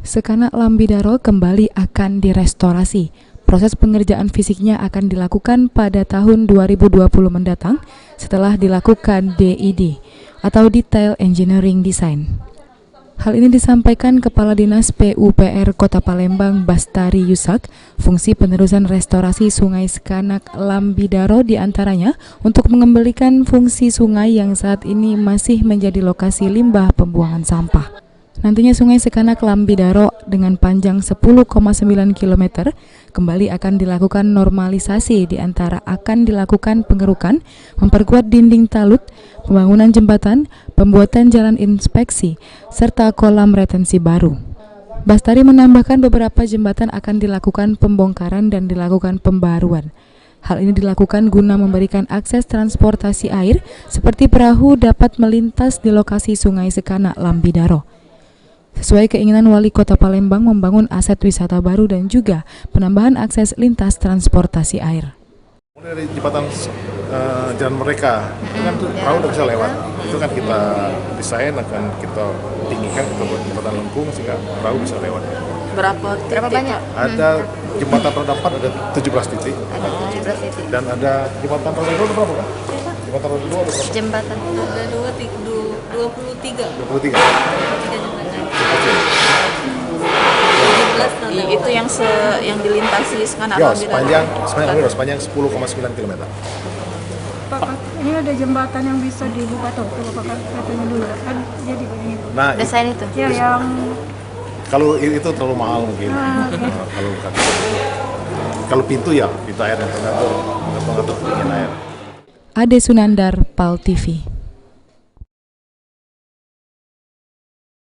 Sekanak Lambidaro kembali akan direstorasi. Proses pengerjaan fisiknya akan dilakukan pada tahun 2020 mendatang setelah dilakukan DED atau Detail Engineering Design. Hal ini disampaikan Kepala Dinas PUPR Kota Palembang Bastari Yusak. Fungsi penerusan restorasi Sungai Sekanak Lambidaro diantaranya untuk mengembalikan fungsi sungai yang saat ini masih menjadi lokasi limbah pembuangan sampah. Nantinya Sungai Sekanak Lambidaro dengan panjang 10,9 km kembali akan dilakukan normalisasi, di antara akan dilakukan pengerukan, memperkuat dinding talut, pembangunan jembatan, pembuatan jalan inspeksi, serta kolam retensi baru. Bastari menambahkan beberapa jembatan akan dilakukan pembongkaran dan dilakukan pembaruan. Hal ini dilakukan guna memberikan akses transportasi air seperti perahu dapat melintas di lokasi Sungai Sekanak Lambidaro. Sesuai keinginan Wali Kota Palembang membangun aset wisata baru dan juga penambahan akses lintas transportasi air. Dari jembatan jalan mereka, itu kan perahu udah bisa lewat. Itu kan kita desain akan kita tinggikan, kita buat jembatan lengkung sehingga perahu bisa lewat. Berapa banyak? Ada jembatan roda 4 ada 17 titik. Ada 17 titik. Dan ada jembatan roda 2 ada berapa kan? Jembatan roda 2 ada berapa? Jembatan ada 23. 23. Itu yang dilintasi Sekanak Ya, Lambidaro. sepanjang 10,9 km. Pak, ini ada jembatan yang bisa dibuka tuh, Bapak katanya dulu kan jadi begini. Nah, desain itu. Ya yang kalau itu terlalu mahal mungkin. Kalau pintu ya, pintu air yang pengatur ketinggian air. Ade Sunandar, PAL TV.